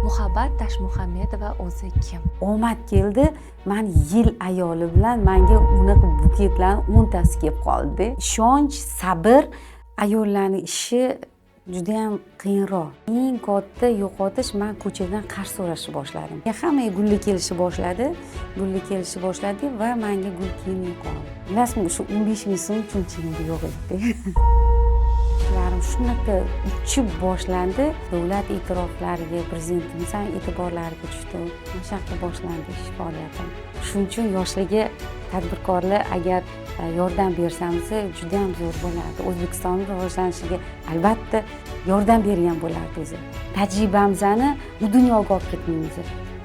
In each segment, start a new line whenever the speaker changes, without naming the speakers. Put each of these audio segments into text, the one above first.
Muhabbat Tashmuhammedova o'zi kim?
Omad keldi, man yil ayoli bilan menga unaqa buketlarning 10 tasi kelib qoldi. Ishonch, sabr, ayollarning ishi juda ham qiyinroq. Eng katta yo'qotish, men ko'chadan qarz so'rashni boshladim. Hammaga gulli kelishni boshladi va menga gul kelmay qoldi. Bilasizmi, shu 15 ming so'm chunchigimda yo'q edi. Ishlarim shunaqa uchib boshlandi. Davlat e'tiroflariga, prezidentimiz ham e'tiborlariga tushdi. Shunaqa boshlandi ish faoliyatim. Shuning uchun yoshlarga tadbirkorlar agar yordam bersangiz juda ham zo'r bo'lardi. O'zbekistonning rivojlanishiga albatta yordam bergan bo'lardi o'zi. Tajribamizni bu dunyoga olib ketmaymiz.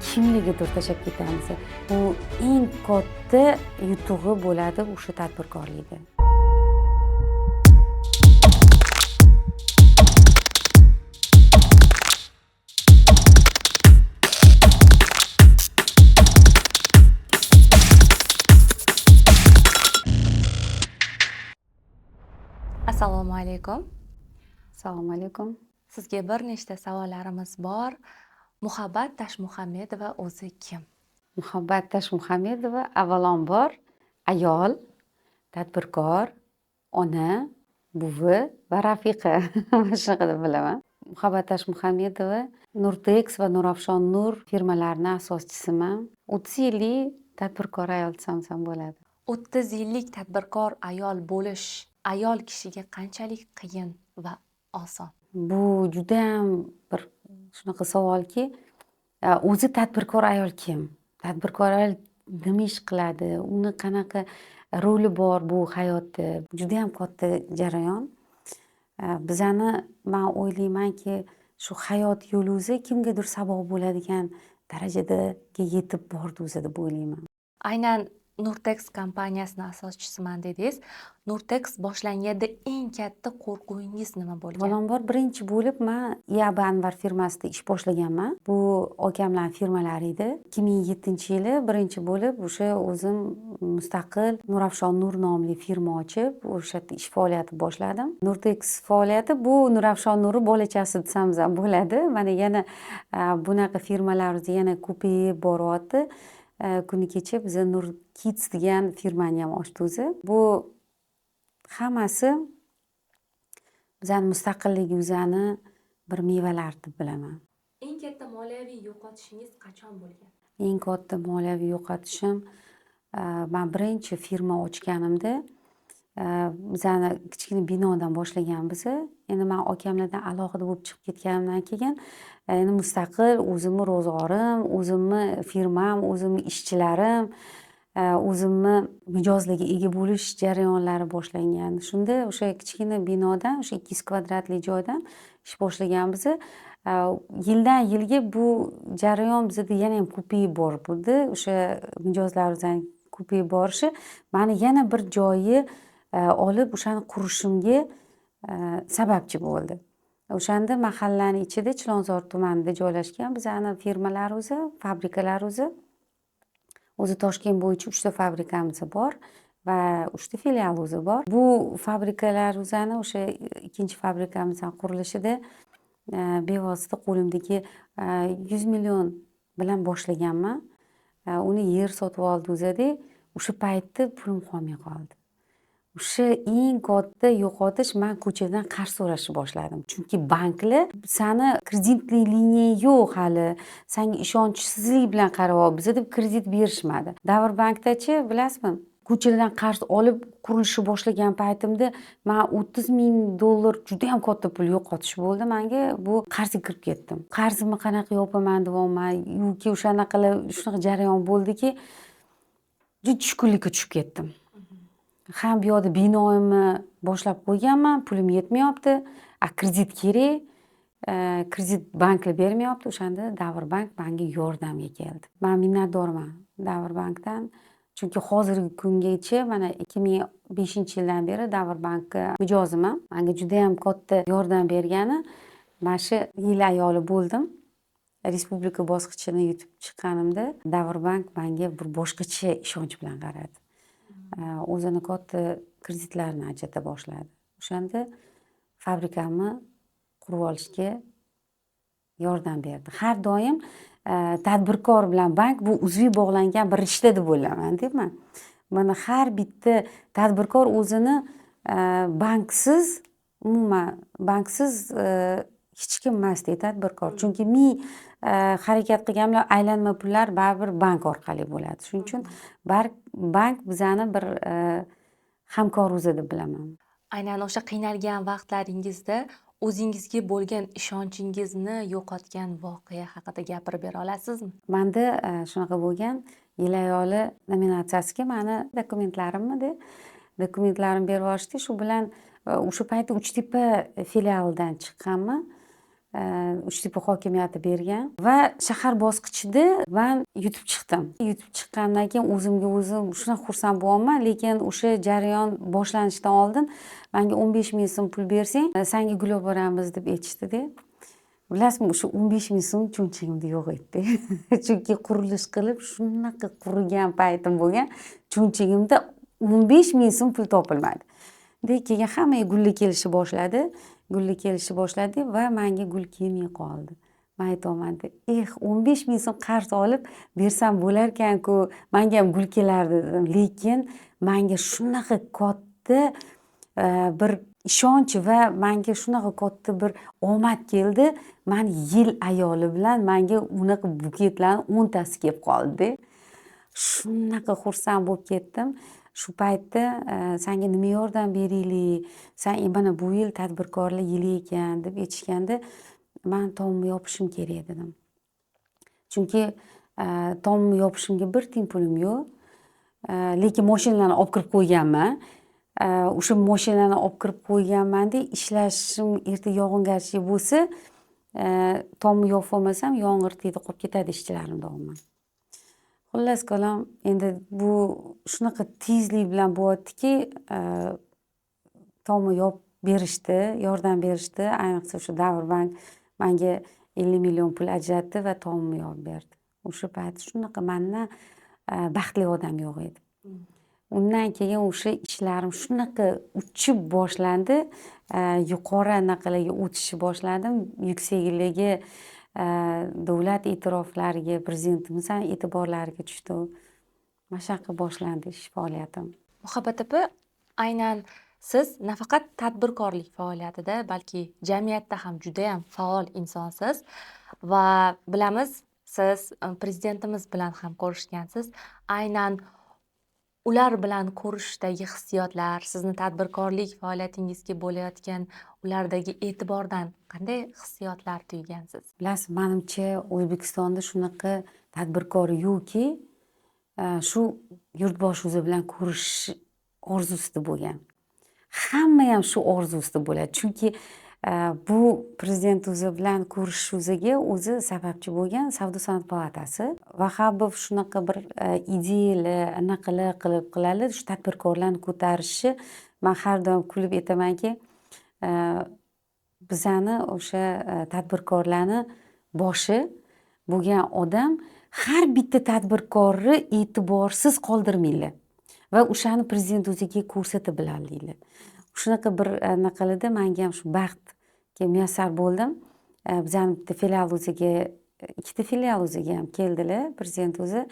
Kimligidir tashlab ketamiz. Bu eng katta yutug'i bo'ladi o'sha tadbirkorlikda.
Assalomu alaykum.
Assalomu alaykum.
Sizga bir nechta savollarimiz bor. Muhabbat Tashmuhammedova o'zi kim?
Muhabbat Tashmuhammedova avvalambor ayol, tadbirkor, ona, buvi va rafiqa. Shunaqa deb bilaman. Muhabbat Tashmuhammedova Nurtex va Nurafshon Nur firmalarining asoschisiman. 30 yillik tadbirkor ayol desam bo'ladi.
30 yillik tadbirkor ayol bo'lish ayol kishiga qanchalik qiyin va oson?
Bu juda ham bir shunaqa savolki, o'zi tadbirkor ayol kim? Tadbirkor ayol nima ish qiladi? Uni qanaqa roli bor bu hayotda? Juda ham katta jarayon. Bizani men o'ylaymanki, shu hayot yo'li o'zi kimgadir sabab bo'ladigan darajada yetib bordi o'zi deb o'ylayman.
Aynan Nurtex kompaniyasining asoschisiman dedingiz. Nurtex boshlanganda eng katta qo'rquvingiz nima bo'lgan?
Avvalambor birinchi bo'lib men Yaba Anvar firmasida ish boshlaganman. Bu okamlarning firmalari edi. 2007-yili birinchi bo'lib o'sha o'zim mustaqil Nurafshon Nur nomli firma ochib, o'sha yerda ish faoliyati boshladim. Nurtex faoliyati bu Nurafshon Nuri bolachasi desam ham bo'ladi. Mana yana bunaqa firmalarimiz yana ko'payib boryapti. Kuni kecha biz Nur Kids degan firmani ham ochdi o'zi. Bu hammasi bizning mustaqilligimizni bir mevalari deb bilaman.
Eng katta moliyaviy yo'qotishingiz qachon bo'lgan?
Eng katta moliyaviy yo'qotishim men birinchi firma ochganimda bizani kichkina binodan boshlaganmiz. Endi men akamlardan alohida bo'lib chiqib ketganimdan keyin endi mustaqil o'zimni ro'zg'orim, o'zimni firmam, o'zimni ishchilarim, o'zimni mijozlarga ega bo'lish jarayonlari boshlangan. Shunda o'sha kichkina binodan, o'sha 200 kvadratli joydan ish boshlaganmiz. Yildan yilga bu jarayon bizda yana ham ko'payib bordi. O'sha mijozlarimizning ko'payib borishi meni yana bir joyi olib o'shani qurishimga sababchi bo'ldi. O'shanda mahallaning ichida Chilonzor tumanida joylashgan bizani firmalar o'zi, fabrikalar o'zi. O'zi Toshkent bo'yicha 3 ta fabrikamiz bor va 3 ta filial o'zi bor. Bu fabrikalar o'zani o'sha ikkinchi fabrikamizning qurilishida bevosita qo'limdagi 100 million bilan boshlaganman. Uni yer sotib oldi o'zida. O'sha paytda pulim qolmay qoldi. O'sha eng katta yo'qotish, men ko'chadan qarz so'rashni boshladim. Chunki banklar sani kreditli liniyang yo'q hali, senga ishonchsizlik bilan qarab, bizda deb kredit berishmadi. Davr bankdachi, bilasizmi? Ko'chadan qarz olib qurilishni boshlagan paytimda men 30 ming dollar juda ham katta pul yo'qotish bo'ldi menga. Bu qarzga kirib ketdim. Qarzimni qanaqa yopaman deyapman yoki shunaqa jarayon bo'ldiki, juda tushkunlikka tushib ketdim. Ham bu yoqda binoimni boshlab qo'yganman, pulim yetmayapti. Kredit kerak. Kredit banklar bermayapti. O'shanda Davr bank menga yordamga keldi. Men minnatdorman Davr bankdan. Chunki hozirgi kungacha mana 2005-yildan beri Davr bankka mijoziman. Menga juda ham katta yordam bergani, mana shu yil ayoli bo'ldim. Respublika bosqichini yutib chiqqanimda Davr bank menga bir boshqacha ishonch bilan qaradi. O'zini katta kreditlarni ajrata boshladi. O'shanda fabrikamni qurib olishga yordam berdi. Har doim tadbirkor bilan bank bu uzviy bog'langan bir rishta deb o'ylayman-da man. Mana har bitta tadbirkor o'zini banksiz, umuman banksiz hech kim emasda tadbirkor. Chunki harakat qilgan bilan aylanma pullar baribir bank orqali bo'ladi. Shuning uchun bank bizani bir hamkor o'zi deb bilaman.
Aynan o'sha qiynalgan vaqtlaringizda o'zingizga bo'lgan ishonchingizni yo'qotgan voqea haqida gapirib bera olasizmi?
Manda shunaqa bo'lgan. Yil ayoli nominatsiyasiga mani dokumentlarimni berib yuborishdi. Shu bilan o'sha payti Uchtepa filialidan chiqqanman. Uchtepa hokimiyati bergan va shahar bosqichida man yutib chiqdim. Yutib chiqqandan keyin o'zimga o'zim shunaqa xursand bo'lyapman, lekin o'sha jarayon boshlanishidan oldin menga 15 ming so'm pul bersang, senga gul olib boramiz deb aytishdida. Bilasizmi, o'sha 15 ming so'm cho'nchagimda yo'q edi. Chunki qurilish qilib shunaqa qurigan paytim bo'lgan, cho'nchagimda 15 ming so'm pul topilmadi. Keyin hammaga gulli kelishni boshladi va menga gul kelmay qoldi. Men aytaman, 15 ming so'm qarz olib bersam bo'lar ekan-ku, menga ham gul kelardi dedim. Lekin menga shunaqa katta bir ishonch va menga shunaqa katta bir omad keldi. Men yil ayoli bilan menga unaqa buketlarning 10 tasi kelib qoldi. Shunaqa xursand bo'lib ketdim. Shu paytda senga nima yordam beraylik, sen mana bu yil tadbirkorlar yili ekan deb aytishganda, men tomimni yopishim kerak dedim. Chunki tomimni yopishimga bir tiyin pulim yo'q. Lekin mashinalarni olib kirib qo'yganman. O'sha mashinalarni olib kirib qo'yganman-da, ishlashim erta yog'ingarchilik bo'lsa, tomimni yopib olmasam yomg'ir tegdi qolib ketadi ishchilarim deyapman. Xullas kalom, endi bu shunaqa tezlik bilan bo'lyaptiki, tomimni yopib berishdi, yordam berishdi. Ayniqsa shu Davrbank menga 50 million pul ajratdi va tomimni yopib berdi. O'sha payt shunaqa mendan baxtli odam yo'q edi. Undan keyin o'sha ishlarim shunaqa uchib boshlandi, yuqori anaqalarga o'tishni boshladim. Yuksakligi davlat e'tiroflariga, prezidentimiz ham e'tiborlariga tushdi. Mana shunaqa boshlandi ish faoliyatim.
Muhabbat opa, aynan siz nafaqat tadbirkorlik faoliyatida, balki jamiyatda ham juda ham faol insonsiz va bilamiz, siz prezidentimiz bilan ham ko'rishgansiz. Aynan ular bilan ko'rishdagi hissiyotlar, sizni tadbirkorlik faoliyatingizga bo'layotgan ulardagi e'tibordan qanday hissiyotlar tuygansiz?
Bilasiz, menimcha O'zbekistonda shunaqa tadbirkor yo'qki, shu yurtboshi bilan ko'rishish orzusida bo'lgan. Hamma ham shu orzusida bo'ladi. Chunki bu prezident o'zi bilan ko'rishish o'zi sababchi bo'lgan Savdo-sanoat palatasi va Habib shunaqa bir ideyalar, anaqalar qiladi, shu tadbirkorlarni ko'tarishi. Men har doim kulib aytamanki, bizani o'sha tadbirkorlarni boshi bo'lgan odam har bitta tadbirkorni e'tiborsiz qoldirmaydi va o'shani prezident o'ziga ko'rsatib biladilar. Shunaqa bir anaqalarda menga ham shu baxtga muyassar bo'ldim. Bizani bitta filial o'ziga, ikkita filial o'ziga ham keldilar prezident o'zi.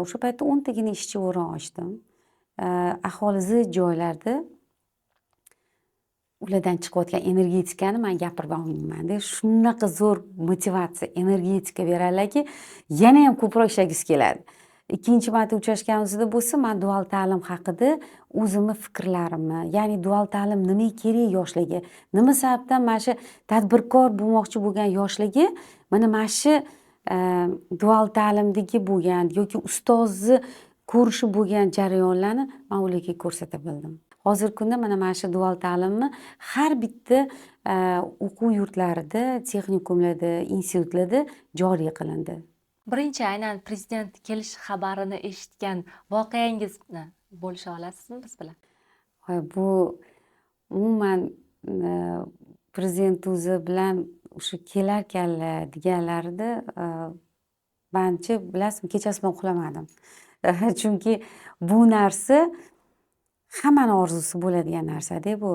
O'sha paytda 10 tagina ishchi o'rin ochdim. Aholi zich joylarda ulardan chiqayotgan energetikani men gapirib olmayman-da. Shunaqa zo'r motivatsiya, energetika beradilarki, yana ham ko'proq ishlagisi keladi. Ikkinchi marta uchrashganimizda bo'lsa, men dual ta'lim haqida o'zimni fikrlarimni, ya'ni dual ta'lim nima kerak yoshlarga, nima sababdan mana shu tadbirkor bo'lmoqchi bo'lgan yoshlarga mana shu dual ta'limdagi bo'lgan yoki ustozni ko'rishi bo'lgan jarayonlarni men ularga ko'rsata bildim. Hozirgi kunda mana shu dual ta'limni har bitta o'quv yurtlarida, texnikumlarda, institutlarda joriy qilindi.
Birinchi aynan prezident kelish xabarini eshitgan voqeangizni bo'lisha olasizmi biz bilan?
Bu umuman prezident o'zi bilan o'sha kelarkanlar deganlarida menimcha, bilasizmi, kechasi bilan uxlamadim. Chunki bu narsa hammani orzusi bo'ladigan narsa-da bu.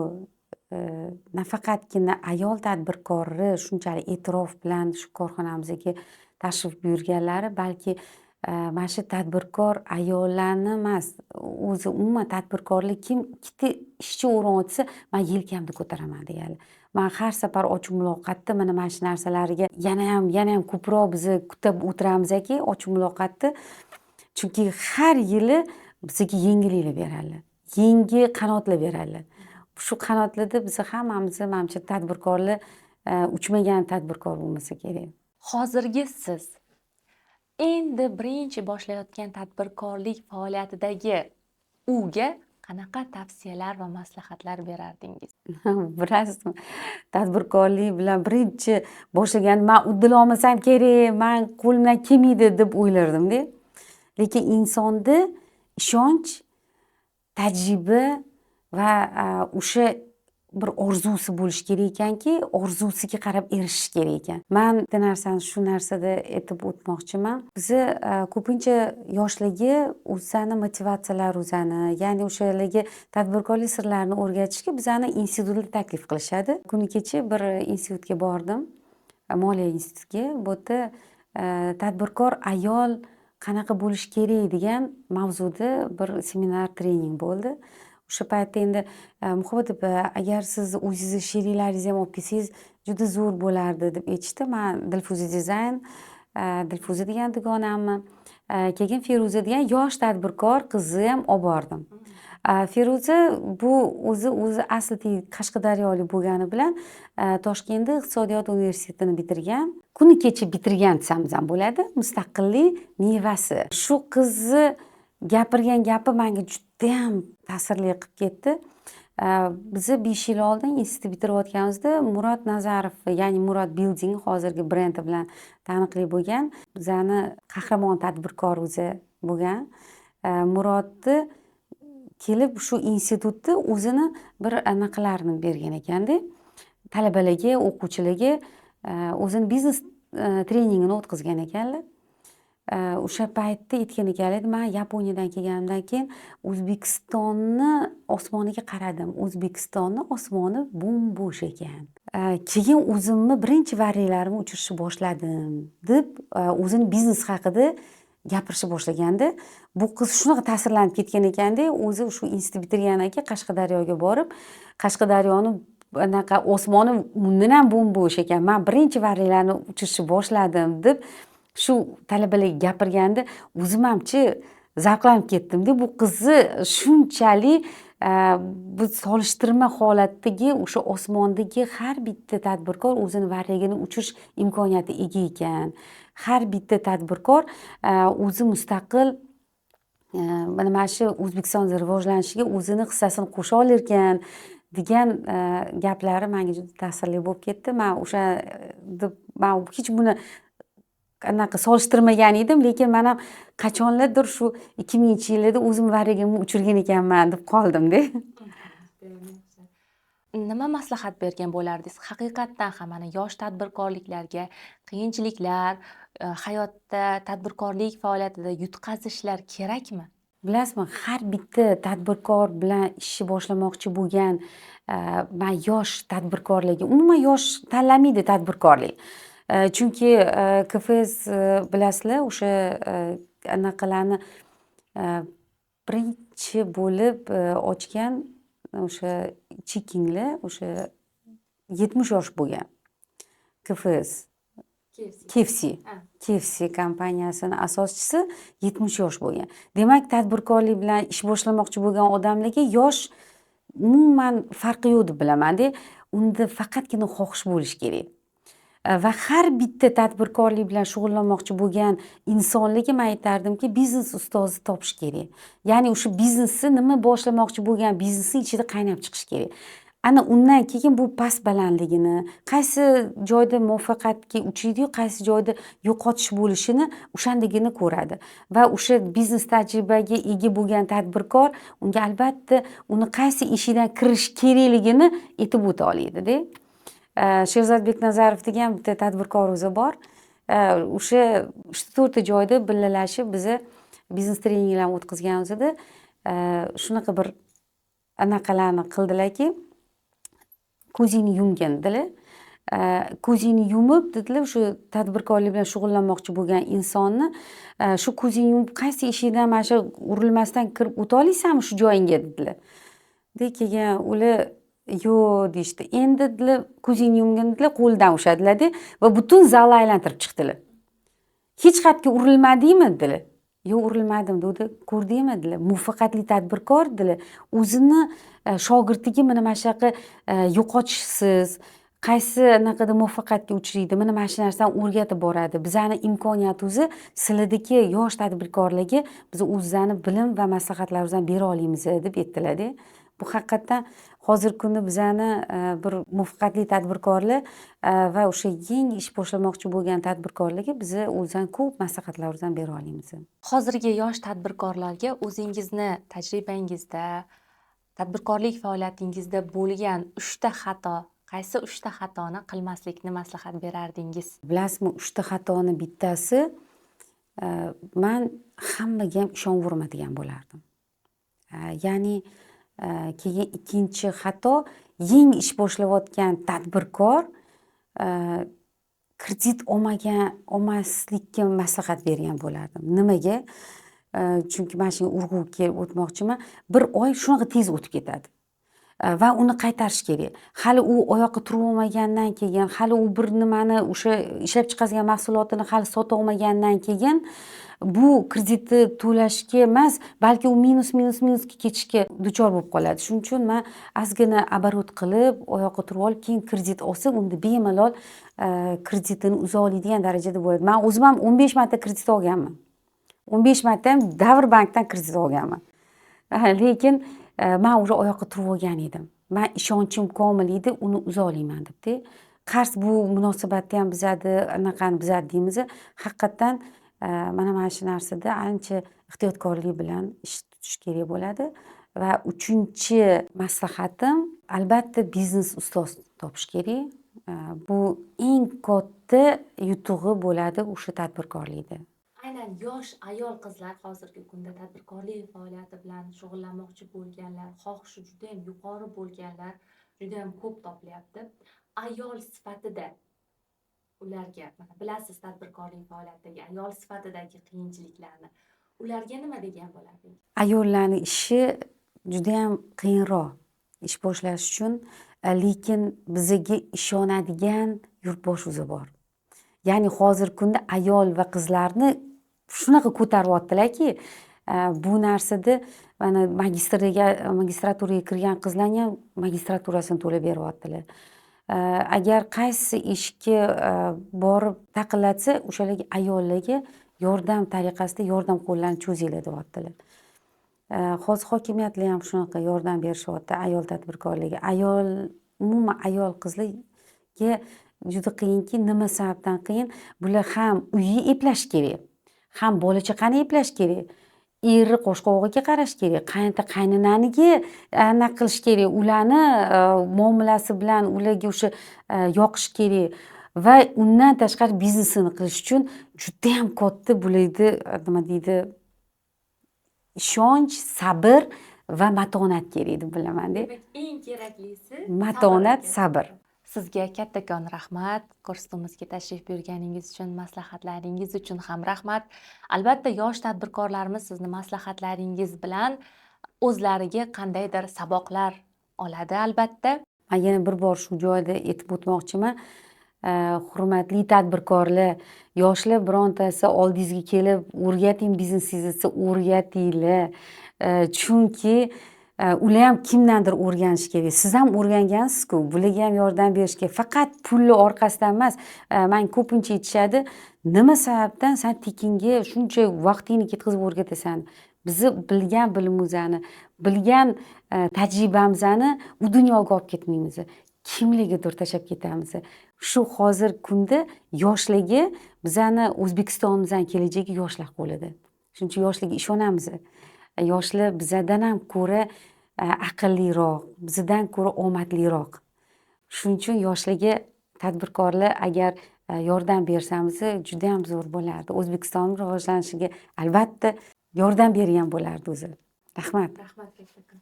nafaqatgina ayol tadbirkori shunchalik e'tirof bilan shu korxonamizga tashrif buyurganlari, balki mana shu tadbirkor ayollarni emas, o'zi umuman tadbirkorlik kim ikkita ishchi o'rin ochsa, man yelkamda ko'taraman deganlar. Man har safar ochiq muloqotda mana shu narsalarga yanayam ko'proq biza kutab o'tiramizki, ochiq muloqotda. Chunki har yili bizga yengilliklar beradilar. Yangi qanotlar beradilar. Shu qanotlarda biz hammamiz menimcha tadbirkorlar uchmagan tadbirkor bo'lmasa kerak.
Hozirgi siz endi birinchi boshlayotgan tadbirkorlik faoliyatidagi uga qanaqa tavsiyalar va maslahatlar berardingiz?
Bilasizmi, tadbirkorlik bilan birinchi boshlagan man uddala olmasam kerak, man qo'limdan kelmaydi deb o'ylardim-da. Lekin insonda ishonch, tajriba va o'sha bir orzusi bo'lishi kerak ekanki, orzusiga qarab erishish kerak ekan. Man bitta narsani shu narsada aytib o'tmoqchiman. Biza ko'pincha yoshlarga o'zani motivatsiyalari o'zani, ya'ni o'shalarga tadbirkorlik sirlarini o'rgatishga bizani institutga taklif qilishadi. Kuni kecha bir institutga bordim, moliya institutiga. Bu yerda tadbirkor ayol qanaqa bo'lishi kerak degan mavzuda bir seminar, trening bo'ldi. O'sha paytda endi Muhabbat opa, agar siz o'zingizni sheriklaringizni ham olib kelsangiz juda zo'r bo'lardi deb aytishdi. Men Dilfuza dizayn, Dilfuza degan dugonamni, keyin Feruza degan yosh tadbirkor qizni ham olib bordim. Feruza bu o'zi asli Qashqadaryolik bo'lgani bilan Toshkentda iqtisodiyot universitetini bitirgan. Kuni kecha bitirgan desangiz ham bo'ladi. Mustaqillik mevasi. Shu qizni gapirgan gapi menga judayam ta'sirli qilib ketdi. Biz 5 yil oldin institut bitirayotganimizda Murod Nazarov, ya'ni Murod Building hozirgi brendi bilan taniqli bo'lgan, bizani qahramon tadbirkor o'zi bo'lgan. Murodni kelib shu institutda o'zini bir anaqalarini bergan ekanda. Talabalarga, o'quvchilarga o'zini biznes treningini o'tkazgan ekanlar. O'sha paytda aytgan ekanlar, men Yaponiyadan kelganimdan keyin O'zbekistonni osmoniga qaradim. O'zbekistonni osmoni bo'm-bo'sh ekan. Keyin o'zimni birinchi variantlarimni uchirishni boshladim deb o'zini biznes haqida gapirishni boshlaganda, bu qiz shunaqa ta'sirlanib ketgan ekanda, o'zi shu institut bitirgan ekan, Qashqadaryoga borib, Qashqadaryoni anaqa osmoni bundan ham bo'm-bo'sh ekan. Men birinchi variantlarni uchirishni boshladim deb shu talabalarga gapirganda o'zim hamchi zavqlanib ketdim-da. Bu qizni shunchalik bu solishtirma holatdagi o'sha osmondagi har bitta tadbirkor o'zini varragini uchirish imkoniyati ega ekan. Har bitta tadbirkor o'zi mustaqil mana shu O'zbekistonning rivojlanishiga o'zini hissasini qo'sha olar ekan degan gaplari menga juda ta'sirli bo'lib ketdi. Men o'sha men hech buni anaqa solishtirmagan edim, lekin men ham qachonlardir shu 2000-yillarda o'zim varragimni uchirgan ekanman deb qoldim-da.
Nima maslahat bergan bo'lardingiz? Haqiqatdan ham mana yosh tadbirkorliklarga qiyinchiliklar, hayotda tadbirkorlik faoliyatida yutqazishlar kerakmi?
Bilasizmi, har bitta tadbirkor bilan ishni boshlamoqchi bo'lgan men yosh tadbirkorlarga, umuman yosh tanlamaydi tadbirkorlik. Chunki KFS bilasizlar, o'sha anaqalarni birinchi bo'lib ochgan o'sha chekinglar o'sha 70 yosh bo'lgan. KFS KFC kompaniyasini asoschisi 70 yosh bo'lgan. Demak, tadbirkorlik bilan ish boshlamoqchi bo'lgan odamlarga yosh umuman farqi yo'q deb bilaman-da. Unda faqatgina xohish bo'lishi kerak. Va har bitta tadbirkorlik bilan shug'ullanmoqchi bo'lgan insonlarga men aytardimki, biznes ustozi topish kerak. Ya'ni o'sha biznesni nima boshlamoqchi bo'lgan biznesning ichida qaynab chiqish kerak. Ana undan keyin bu past balandligini, qaysi joyda muvaffaqiyatga uchraydi-yu, qaysi joyda yo'qotish bo'lishini o'shandagina ko'radi. Va o'sha biznes tajribaga ega bo'lgan tadbirkor unga albatta uni qaysi eshiqdan kirish kerakligini aytib o'ta oladi-da. Sherzod Beknazarov degan bitta tadbirkor o'zi bor. O'sha 3-4 ta joyda birgalashib biza biznes treninglarni o'tkazganimizda shunaqa bir anaqalarni qildilarki, ko'zingni yumgin dedilar. Ko'zingni yumib dedilar shu tadbirkorlik bilan shug'ullanmoqchi bo'lgan insonni shu ko'zingni yumib qaysi eshikdan mana shu urilmasdan kirib o'ta olaysanmi shu joyingga dedilar. Keyin ular yo'q deyishdi. Endi dedilar ko'zingni yumgin dedilar, qo'ldan ushladilarda va butun zalni aylantirib chiqdilar. Hech qayerga urilmadingmi dedilar. Yo'q, urilmadim dedi. Ko'rdingmi dedilar. Muvaffaqiyatli tadbirkor dedilar. O'zini shogirdiga mana mana shunaqa yo'qotishsiz qaysi anaqada muvaffaqiyatga uchraydi, mana mana shu narsani o'rgatib boradi. Bizani imkoniyatimizni sizlardagi yosh tadbirkorlarga biz o'zlarini bilim va maslahatlarimizni bera olamiz deb aytdilar-da. Bu haqiqatdan hozirgi kunda bizani bir muvaffaqiyatli tadbirkorlar va o'sha yangi ish boshlamoqchi bo'lgan tadbirkorlarga biz o'zdan ko'p maslahatlarimizni bera olamiz.
Hozirgi yosh tadbirkorlarga o'zingizni tajribangizda, tadbirkorlik faoliyatingizda bo'lgan 3 ta xato, qaysi 3 ta xatoni qilmaslikni maslahat berardingiz?
Bilasizmi, 3 ta xatoni bittasi men hammaga ham ishonavermaydigan bo'lardim. Ya'ni keyin ikkinchi xato, yangi ish boshlayotgan tadbirkor kredit olmaslikka maslahat bergan bo'lardim. Nimaga? Chunki men shunga urg'u kelib o'tmoqchiman. Bir oy shunaqa tez o'tib ketadi. Va uni qaytarish kerak. Hali u oyoqqa turib olmagandan keyin, hali u bir nimani o'sha ishlab chiqargan mahsulotini hali sota olmagandan keyin bu kreditni to'lashga emas, balki u minusga ketishga duchor bo'lib qoladi. Shuning uchun men ozgina оборот qilib, oyoqqa turib olib, keyin kredit olsa, unda bemalol kreditini uza oladigan darajada bo'ladi. Men o'zim ham 15 marta kredit olganman. 15 marta ham Davr bankdan kredit olganman. Lekin men o'sha oyoqqa turib olgan edim. Men ishonchim komil edi, uni uza olaman debdi. Qarz bu munosabatni ham buzadi, anaqani buzadi deymiz. Haqiqatdan mana shu narsada ancha ehtiyotkorlik bilan ish tutish kerak bo'ladi. Va uchinchi maslahatim, albatta biznes ustoz topish kerak. Bu eng katta yutug'i bo'ladi o'sha tadbirkorlikda.
Aynan yosh ayol qizlar hozirgi kunda tadbirkorlik faoliyati bilan shug'ullanmoqchi bo'lganlar, xohishi juda ham yuqori bo'lganlar juda ham ko'p topilyapti. Ayol sifatida ularga, mana bilasiz tadbirkorlik faoliyatidagi ayol sifatidagi qiyinchiliklarni, ularga nima degan bo'lardingiz?
Ayollarning ishi juda ham qiyinroq ish boshlash uchun, lekin bizga ishonadigan yurtboshimiz bor. Ya'ni hozirgi kunda ayol va qizlarni shunaqa ko'taryaptilarki, bu narsada mana magistraturaga kirgan qizlarga ham magistraturasini to'lab beryaptilar. Agar qaysi ishga borib taqillatsa, o'shalarga ayollarga yordam tariqasida yordam qo'llarini cho'zinglar deyaptilar. Hozir hokimiyatlar ham shunaqa yordam berishyapti ayol tadbirkorlarga. Umuman ayol qizlarga juda qiyinki, nima sababdan qiyin? Bular ham uyni eplash kerak, ham bola chaqani eplash kerak, eri qo'shqovog'iga qarash kerak, qaynota qaynonaniga anaqa qilish kerak, ularni muomalasi bilan ularga o'sha yoqish kerak va undan tashqari biznesini qilish uchun juda ham katta bularga nima deydi, ishonch, sabr va matonat kerak deb bilaman-da.
Demak, eng keraklisi
matonat, sabr.
Sizga kattakon rahmat. Kursimizga tashrif buyurganingiz uchun, maslahatlaringiz uchun ham rahmat. Albatta, yosh tadbirkorlarimiz sizni maslahatlaringiz bilan o'zlariga qandaydir saboqlar oladi albatta.
Men yana bir bor shu joyda aytib o'tmoqchiman. Hurmatli tadbirkorlar, yoshlar birontasi oldingizga kelib, o'rgating biznesingizni, o'rgatinglar. Chunki ular ham kimdandir o'rganish kerak. Siz ham o'rgangansiz-ku, bularga ham yordam berish kerak. Faqat pulni orqasidan emas. Men ko'pincha aytishadi, nima sababdan sen tekinga shuncha vaqtingni ketkazib o'rgatasan? Bizni bilgan bilimimizni, bilgan tajribamizni u dunyoga olib ketmaymiz. Kimlargadir tashlab ketamiz. Shu hozir kunda yoshlarga, bizani O'zbekistonimizning kelajagi yoshlar qo'lida. Shuning uchun yoshlarga ishonamiz. Yoshlar bizdan ham ko'ra aqlliroq, bizdan ko'ra omadliroq. Shuning uchun yoshlarga tadbirkorlar agar yordam bersamiz, juda ham zo'r bo'lardi. O'zbekistonning rivojlanishiga albatta yordam bergan bo'lardi o'zi. Rahmat.
Rahmat kattakon.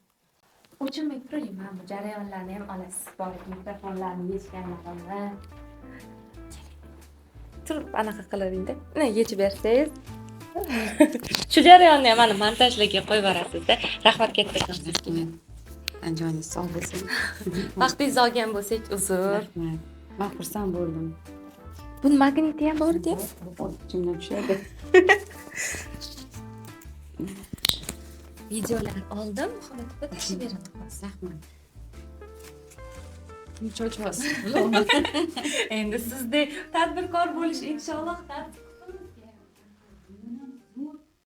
o'chirmay turing, mana bu jarayonlarni ham olasiz. Borib mikrofonlarni yechganlarimni. Turib anaqa qilavering-da. Yechib bersangiz. Shu jarayonni ham mana montajlarga qo'yib yuborasiz-da. Rahmat kattakon sizga.
Joningiz sog' bo'lsin.
Vaqtingizni olgan bo'lsak, uzr.
Rahmat. Men xursand bo'ldim.
Buni magniti ham bor-da.
Ichimdan tushadi.
Videolar oldim, holatda tashlab beraman.
Rahmat.
Endi sizdek tadbirkor bo'lish inshaalloh